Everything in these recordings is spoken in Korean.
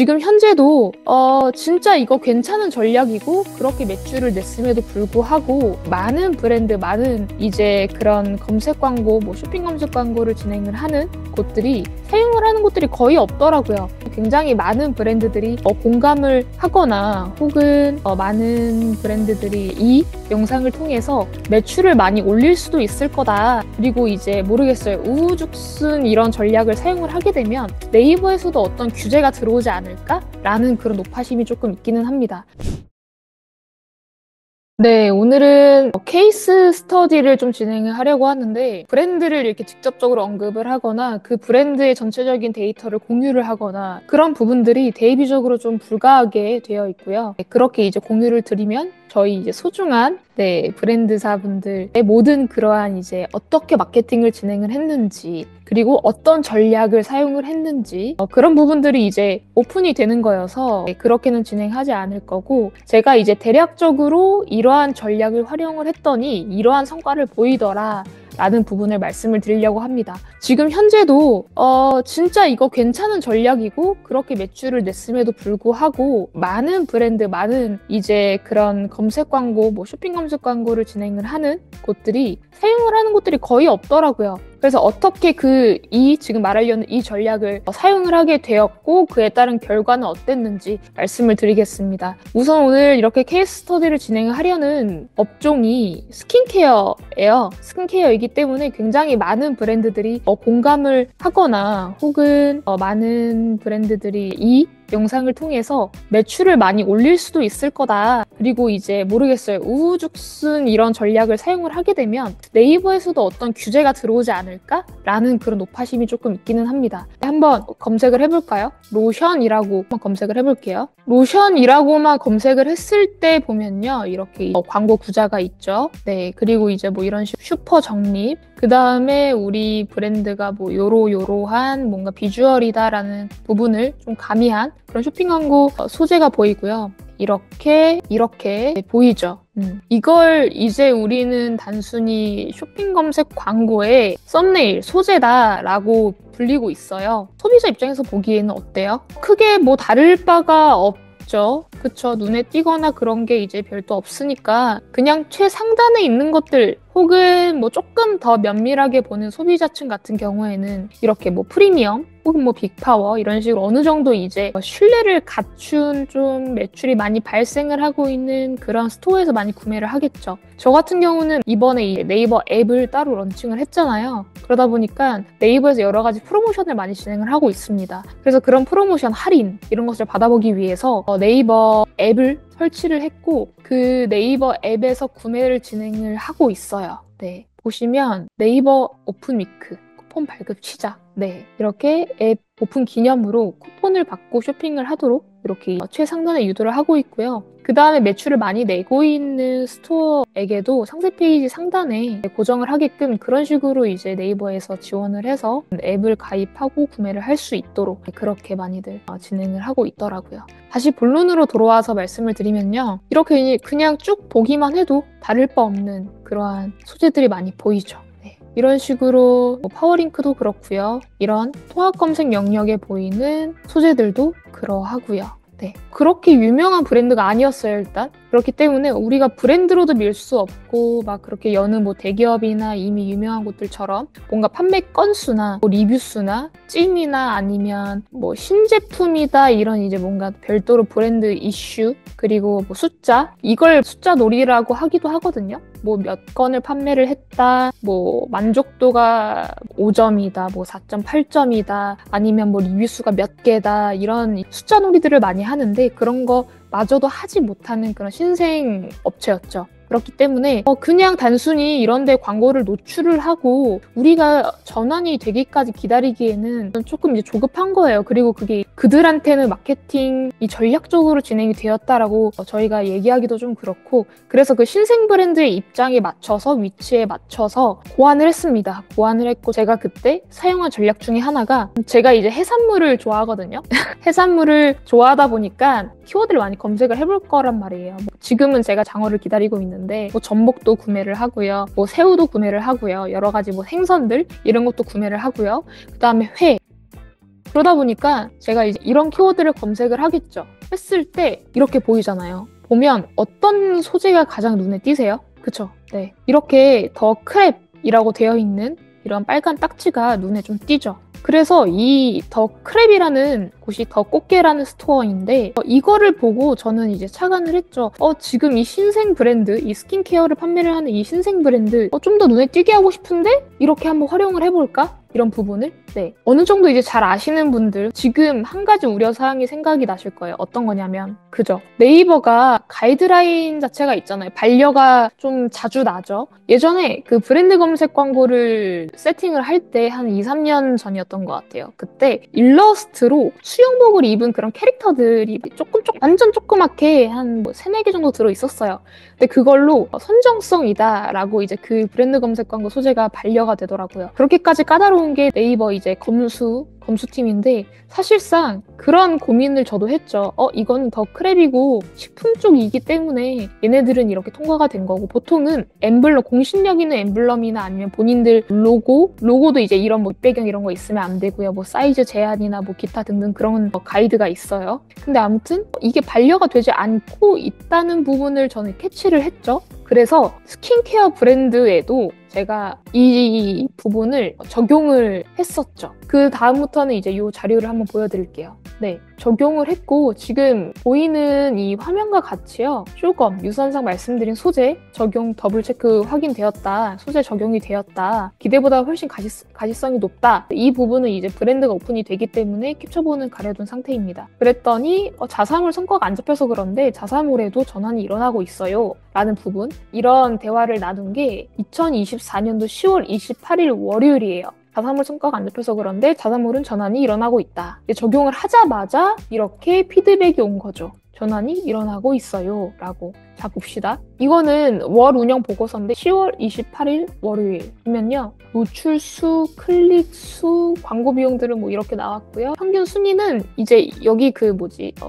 지금 현재도 진짜 이거 괜찮은 전략이고 그렇게 매출을 냈음에도 불구하고 많은 브랜드, 많은 이제 그런 검색 광고, 뭐 쇼핑 검색 광고를 진행을 하는 곳들이 사용을 하는 곳들이 거의 없더라고요. 굉장히 많은 브랜드들이 공감을 하거나 혹은 많은 브랜드들이 이 영상을 통해서 매출을 많이 올릴 수도 있을 거다. 그리고 이제 모르겠어요. 우후죽순 이런 전략을 사용을 하게 되면 네이버에서도 어떤 규제가 들어오지 않을까라는 그런 높아심이 조금 있기는 합니다. 네, 오늘은 케이스 스터디를 좀 진행을 하려고 하는데 브랜드를 이렇게 직접적으로 언급을 하거나 그 브랜드의 전체적인 데이터를 공유를 하거나 그런 부분들이 대비적으로 좀 불가하게 되어 있고요. 그렇게 이제 공유를 드리면 저희 이제 소중한 브랜드사분들의 모든 그러한 이제 어떻게 마케팅을 진행을 했는지 그리고 어떤 전략을 사용을 했는지 그런 부분들이 이제 오픈이 되는 거여서 그렇게는 진행하지 않을 거고 제가 이제 대략적으로 이러한 전략을 활용을 했더니 이러한 성과를 보이더라 라는 부분을 말씀을 드리려고 합니다. 지금 현재도 진짜 이거 괜찮은 전략이고 그렇게 매출을 냈음에도 불구하고 많은 브랜드, 많은 이제 그런 검색 광고, 뭐 쇼핑 검색 광고를 진행을 하는 곳들이 사용을 하는 곳들이 거의 없더라고요. 그래서 어떻게 지금 말하려는 이 전략을 사용을 하게 되었고 그에 따른 결과는 어땠는지 말씀을 드리겠습니다. 우선 오늘 이렇게 케이스 스터디를 진행을 하려는 업종이 스킨케어예요. 스킨케어이기 때문에 굉장히 많은 브랜드들이 공감을 하거나 혹은 많은 브랜드들이 이 영상을 통해서 매출을 많이 올릴 수도 있을 거다. 그리고 이제 모르겠어요. 우후죽순 이런 전략을 사용을 하게 되면 네이버에서도 어떤 규제가 들어오지 않을까라는 그런 높아심이 조금 있기는 합니다. 한번 검색을 해볼까요? 로션이라고 한번 검색을 해볼게요. 로션이라고만 검색을 했을 때 보면요. 이렇게 광고 구자가 있죠. 네, 그리고 이제 뭐 이런 슈퍼 정립 그 다음에 우리 브랜드가 뭐 요러한 뭔가 비주얼이다라는 부분을 좀 가미한 그런 쇼핑 광고 소재가 보이고요. 이렇게 보이죠. 이걸 이제 우리는 단순히 쇼핑 검색 광고의 썸네일, 소재다라고 불리고 있어요. 소비자 입장에서 보기에는 어때요? 크게 뭐 다를 바가 없죠. 그쵸? 눈에 띄거나 그런 게 이제 별도 없으니까 그냥 최상단에 있는 것들 혹은 뭐 조금 더 면밀하게 보는 소비자층 같은 경우에는 이렇게 뭐 프리미엄 혹은 뭐 빅파워 이런 식으로 어느 정도 이제 신뢰를 갖춘 좀 매출이 많이 발생을 하고 있는 그런 스토어에서 많이 구매를 하겠죠. 저 같은 경우는 이번에 이 네이버 앱을 따로 런칭을 했잖아요. 그러다 보니까 네이버에서 여러 가지 프로모션을 많이 진행을 하고 있습니다. 그래서 그런 프로모션 할인 이런 것을 받아보기 위해서 네이버 앱을 설치를 했고 그 네이버 앱에서 구매를 진행을 하고 있어요. 네, 보시면 네이버 오픈위크 쿠폰 발급 시작. 네, 이렇게 앱 오픈 기념으로 쿠폰을 받고 쇼핑을 하도록 이렇게 최상단에 유도를 하고 있고요. 그 다음에 매출을 많이 내고 있는 스토어에게도 상세 페이지 상단에 고정을 하게끔 그런 식으로 이제 네이버에서 지원을 해서 앱을 가입하고 구매를 할 수 있도록 그렇게 많이들 진행을 하고 있더라고요. 다시 본론으로 돌아와서 말씀을 드리면요. 이렇게 그냥 쭉 보기만 해도 다를 바 없는 그러한 소재들이 많이 보이죠. 이런 식으로 파워링크도 그렇고요. 이런 통합 검색 영역에 보이는 소재들도 그러하고요. 네, 그렇게 유명한 브랜드가 아니었어요, 일단. 그렇기 때문에 우리가 브랜드로도 밀 수 없고 막 그렇게 여느 뭐 대기업이나 이미 유명한 곳들처럼 뭔가 판매 건수나 뭐 리뷰 수나 찜이나 아니면 뭐 신제품이다 이런 이제 뭔가 별도로 브랜드 이슈 그리고 뭐 숫자 이걸 숫자 놀이라고 하기도 하거든요. 뭐 몇 건을 판매를 했다, 뭐 만족도가 5점이다, 뭐 4.8점이다, 아니면 뭐 리뷰 수가 몇 개다 이런 숫자 놀이들을 많이 하는데 그런 거 마저도 하지 못하는 그런 신생 업체였죠. 그렇기 때문에 그냥 단순히 이런 데 광고를 노출을 하고 우리가 전환이 되기까지 기다리기에는 조금 이제 조급한 거예요. 그리고 그게 그들한테는 마케팅이 전략적으로 진행이 되었다라고 저희가 얘기하기도 좀 그렇고 그래서 그 신생 브랜드의 입장에 맞춰서 위치에 맞춰서 고안을 했습니다. 고안을 했고 제가 그때 사용한 전략 중에 하나가 제가 이제 해산물을 좋아하거든요. 해산물을 좋아하다 보니까 키워드를 많이 검색을 해볼 거란 말이에요. 지금은 제가 장어를 기다리고 있는데 뭐 전복도 구매를 하고요. 뭐 새우도 구매를 하고요. 여러 가지 뭐 생선들 이런 것도 구매를 하고요. 그 다음에 회 그러다 보니까 제가 이제 이런 키워드를 검색을 하겠죠. 했을 때 이렇게 보이잖아요. 보면 어떤 소재가 가장 눈에 띄세요? 그쵸? 네. 이렇게 더 크랩이라고 되어 있는 이런 빨간 딱지가 눈에 좀 띄죠. 그래서 이 더 크랩이라는 곳이 더 꽃게라는 스토어인데 이거를 보고 저는 이제 착안을 했죠. 지금 이 신생 브랜드, 이 스킨케어를 판매를 하는 이 신생 브랜드 좀 더 눈에 띄게 하고 싶은데 이렇게 한번 활용을 해볼까? 이런 부분을 어느 정도 이제 잘 아시는 분들 지금 한 가지 우려사항이 생각이 나실 거예요. 어떤 거냐면 그죠? 네이버가 가이드라인 자체가 있잖아요. 반려가 좀 자주 나죠. 예전에 그 브랜드 검색 광고를 세팅을 할 때 한 2, 3년 전이었던 것 같아요. 그때 일러스트로 수영복을 입은 그런 캐릭터들이 완전 조그맣게 한 3, 4개 정도 들어있었어요. 근데 그걸로 선정성이다라고 이제 그 브랜드 검색 광고 소재가 반려가 되더라고요. 그렇게까지 까다로운 게 네이버 이제 검수팀인데 사실상 그런 고민을 저도 했죠. 이거는 더 크랩이고 식품 쪽이기 때문에 얘네들은 이렇게 통과가 된 거고 보통은 엠블럼, 공신력 있는 엠블럼이나 아니면 본인들 로고도 이제 이런 뭐 배경 이런 거 있으면 안 되고요. 뭐 사이즈 제한이나 뭐 기타 등등 그런 가이드가 있어요. 근데 아무튼 이게 반려가 되지 않고 있다는 부분을 저는 캐치를 했죠. 그래서 스킨케어 브랜드에도 제가 이 부분을 적용을 했었죠. 그 다음부터는 이제 이 자료를 한번 보여드릴게요. 네, 적용을 했고 지금 보이는 이 화면과 같이요. 쇼검, 유선상 말씀드린 소재 적용 더블 체크 확인되었다. 소재 적용이 되었다. 기대보다 훨씬 가시성이 높다. 이 부분은 이제 브랜드가 오픈이 되기 때문에 캡처본을 가려둔 상태입니다. 그랬더니 자사몰 성과가 안 잡혀서 그런데 자사몰에도 전환이 일어나고 있어요. 라는 부분. 이런 대화를 나눈 게 2024년도 10월 28일 월요일이에요. 자사몰 성과가 안 잡혀서 그런데 자사몰은 전환이 일어나고 있다. 적용을 하자마자 이렇게 피드백이 온 거죠. 전환이 일어나고 있어요. 라고. 자, 봅시다. 이거는 월 운영 보고서인데 10월 28일 월요일 보면요. 노출수, 클릭수, 광고 비용들은 뭐 이렇게 나왔고요. 평균 순위는 이제 여기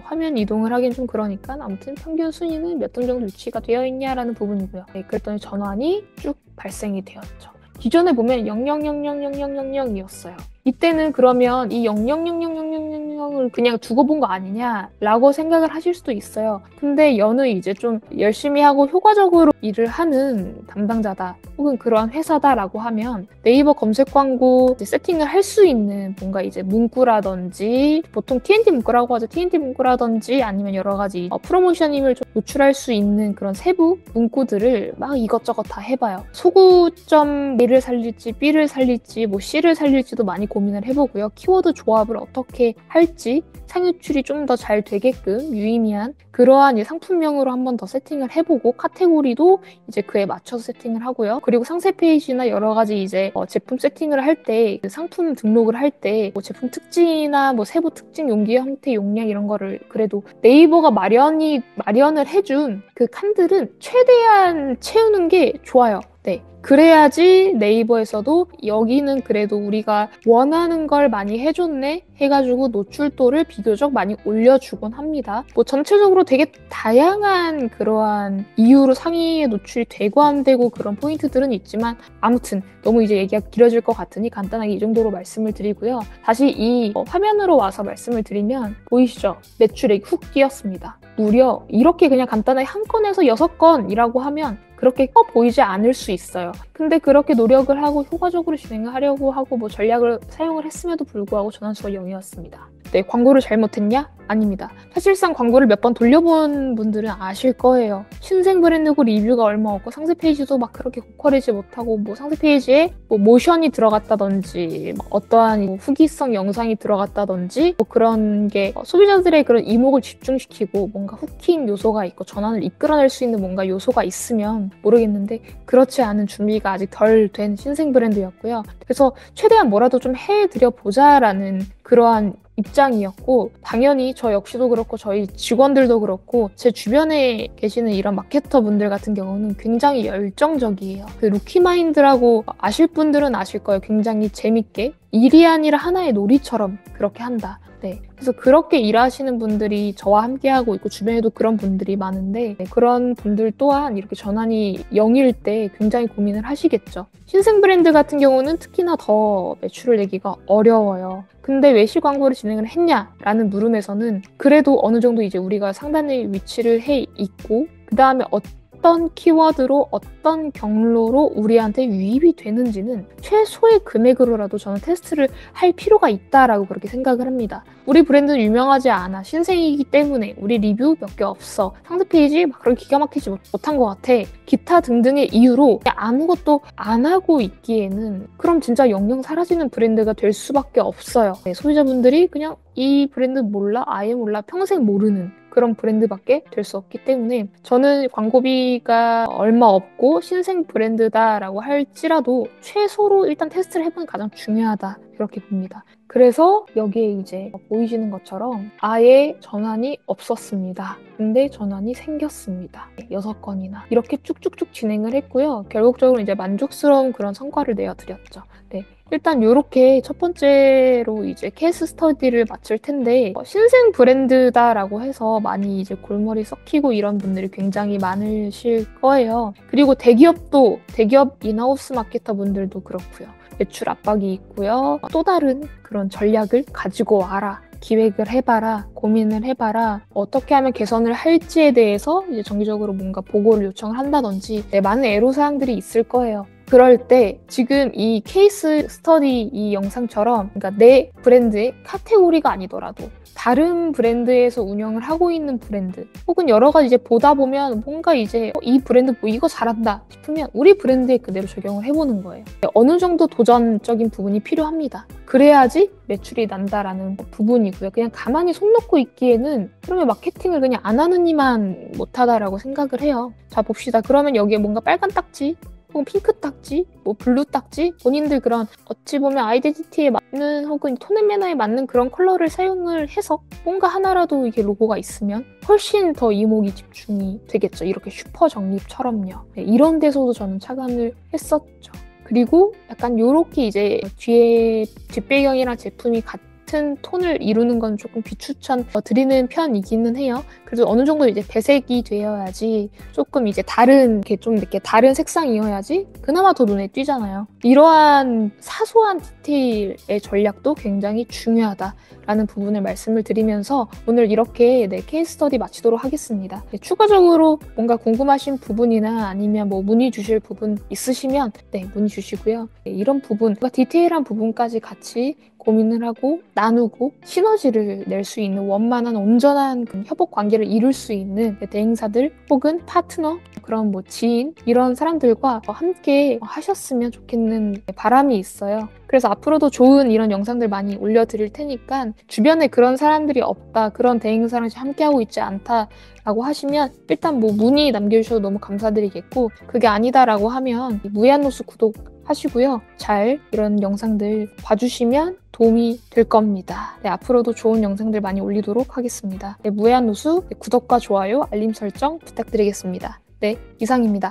화면 이동을 하긴 좀 그러니까 아무튼 평균 순위는 몇 등 정도 위치가 되어 있냐라는 부분이고요. 네, 그랬더니 전환이 쭉 발생이 되었죠. 기존에 보면 00000000이었어요. 이때는 그러면 이 000000을 그냥 두고 본 거 아니냐라고 생각을 하실 수도 있어요. 근데 여느 이제 좀 열심히 하고 효과적으로 일을 하는 담당자다 혹은 그러한 회사다라고 하면 네이버 검색 광고 세팅을 할 수 있는 뭔가 이제 문구라든지 보통 TNT 문구라고 하죠. TNT 문구라든지 아니면 여러 가지 프로모션임을 좀 노출할 수 있는 그런 세부 문구들을 막 이것저것 다 해봐요. 소구점 A를 살릴지 B를 살릴지 뭐 C를 살릴지도 많이 고민을 해보고요. 키워드 조합을 어떻게 할지 상유출이 좀 더 잘 되게끔 유의미한 그러한 상품명으로 한 번 더 세팅을 해보고 카테고리도 이제 그에 맞춰서 세팅을 하고요. 그리고 상세 페이지나 여러 가지 이제 제품 세팅을 할 때 상품 등록을 할 때 제품 특징이나 세부 특징, 용기 형태, 용량 이런 거를 그래도 네이버가 마련을 해준 그 칸들은 최대한 채우는 게 좋아요. 네. 그래야지 네이버에서도 여기는 그래도 우리가 원하는 걸 많이 해줬네 해가지고 노출도를 비교적 많이 올려주곤 합니다. 전체적으로 되게 다양한 그러한 이유로 상위에 노출이 되고 안 되고 그런 포인트들은 있지만 아무튼 너무 이제 얘기가 길어질 것 같으니 간단하게 이 정도로 말씀을 드리고요. 다시 이 화면으로 와서 말씀을 드리면 보이시죠? 매출액이 훅 뛰었습니다. 무려 이렇게 그냥 간단하게 한 건에서 6건이라고 하면 그렇게 커 보이지 않을 수 있어요. 근데 그렇게 노력을 하고 효과적으로 진행을 하려고 하고 전략을 사용을 했음에도 불구하고 전환수가 0이었습니다. 네, 광고를 잘못했냐? 아닙니다. 사실상 광고를 몇 번 돌려본 분들은 아실 거예요. 신생 브랜드고 리뷰가 얼마 없고 상세 페이지도 막 그렇게 고퀄이지 못하고 상세 페이지에 모션이 들어갔다든지 어떠한 후기성 영상이 들어갔다든지 그런 게 소비자들의 그런 이목을 집중시키고 뭔가 후킹 요소가 있고 전환을 이끌어낼 수 있는 뭔가 요소가 있으면 모르겠는데 그렇지 않은 준비가 아직 덜 된 신생 브랜드였고요. 그래서 최대한 뭐라도 좀 해드려 보자라는 그러한 입장이었고 당연히 저 역시도 그렇고 저희 직원들도 그렇고 제 주변에 계시는 이런 마케터 분들 같은 경우는 굉장히 열정적이에요. 그 루키마인드라고 아실 분들은 아실 거예요. 굉장히 재밌게 일이 아니라 하나의 놀이처럼 그렇게 한다. 네, 그래서 그렇게 일하시는 분들이 저와 함께하고 있고 주변에도 그런 분들이 많은데 그런 분들 또한 이렇게 전환이 0일 때 굉장히 고민을 하시겠죠. 신생 브랜드 같은 경우는 특히나 더 매출을 내기가 어려워요. 근데 왜 시광고를 진행을 했냐라는 물음에서는 그래도 어느 정도 이제 우리가 상단의 위치를 해 있고 그 다음에 어떤 키워드로 어떤 경로로 우리한테 유입이 되는지는 최소의 금액으로라도 저는 테스트를 할 필요가 있다라고 그렇게 생각을 합니다. 우리 브랜드는 유명하지 않아. 신생이기 때문에 우리 리뷰 몇 개 없어. 상세 페이지 막 그렇게 기가 막히지 못한 것 같아. 기타 등등의 이유로 아무것도 안 하고 있기에는 그럼 진짜 영영 사라지는 브랜드가 될 수밖에 없어요. 네, 소비자분들이 그냥 이 브랜드 몰라? 아예 몰라? 평생 모르는 그런 브랜드밖에 될 수 없기 때문에 저는 광고비가 얼마 없고 신생 브랜드다라고 할지라도 최소로 일단 테스트를 해보는 게 가장 중요하다 이렇게 봅니다. 그래서 여기에 이제 보이시는 것처럼 아예 전환이 없었습니다. 근데 전환이 생겼습니다. 6건이나 이렇게 쭉쭉쭉 진행을 했고요. 결국적으로 이제 만족스러운 그런 성과를 내어드렸죠. 네. 일단 이렇게 첫 번째로 이제 케이스 스터디를 마칠 텐데 신생 브랜드다라고 해서 많이 이제 골머리 썩히고 이런 분들이 굉장히 많으실 거예요. 그리고 대기업 인하우스 마케터 분들도 그렇고요. 매출 압박이 있고요. 또 다른 그런 전략을 가지고 와라. 기획을 해봐라, 고민을 해봐라, 어떻게 하면 개선을 할지에 대해서 이제 정기적으로 뭔가 보고를 요청을 한다든지 많은 애로사항들이 있을 거예요. 그럴 때 지금 이 케이스 스터디 이 영상처럼 그러니까 내 브랜드의 카테고리가 아니더라도 다른 브랜드에서 운영을 하고 있는 브랜드 혹은 여러 가지 이제 보다 보면 뭔가 이제 이 브랜드 뭐 이거 잘한다 싶으면 우리 브랜드에 그대로 적용을 해보는 거예요. 어느 정도 도전적인 부분이 필요합니다. 그래야지 매출이 난다라는 부분이고요. 그냥 가만히 손 놓고 있기에는 그러면 마케팅을 그냥 안 하는 이만 못하다라고 생각을 해요. 자 봅시다. 그러면 여기에 뭔가 빨간 딱지 혹은 핑크 딱지, 뭐 블루 딱지, 본인들 그런 어찌 보면 아이덴티티에 맞는 혹은 톤 앤 매너에 맞는 그런 컬러를 사용을 해서 뭔가 하나라도 이게 로고가 있으면 훨씬 더 이목이 집중이 되겠죠. 이렇게 슈퍼 정립처럼요. 네, 이런 데서도 저는 착안을 했었죠. 그리고 약간 요렇게 이제 뒤에 뒷배경이랑 제품이 같은 톤을 이루는 건 조금 비추천 드리는 편이기는 해요. 그래도 어느 정도 이제 배색이 되어야지 조금 이제 다른 이렇게 다른 색상이어야지 그나마 더 눈에 띄잖아요. 이러한 사소한 디테일의 전략도 굉장히 중요하다라는 부분을 말씀을 드리면서 오늘 이렇게 케이스 스터디 마치도록 하겠습니다. 추가적으로 뭔가 궁금하신 부분이나 아니면 뭐 문의 주실 부분 있으시면 문의 주시고요. 이런 부분, 뭔가 디테일한 부분까지 같이 고민을 하고 나누고 시너지를 낼 수 있는 원만한 온전한 협업 관계를 이룰 수 있는 대행사들 혹은 파트너 그런 뭐 지인 이런 사람들과 함께 하셨으면 좋겠는 바람이 있어요. 그래서 앞으로도 좋은 이런 영상들 많이 올려드릴 테니까 주변에 그런 사람들이 없다, 그런 대행사랑 함께하고 있지 않다라고 하시면 일단 뭐 문의 남겨주셔도 너무 감사드리겠고 그게 아니다라고 하면 무해한노수 구독하시고요. 잘 이런 영상들 봐주시면 도움이 될 겁니다. 앞으로도 좋은 영상들 많이 올리도록 하겠습니다. 무해한노수 구독과 좋아요, 알림 설정 부탁드리겠습니다. 이상입니다.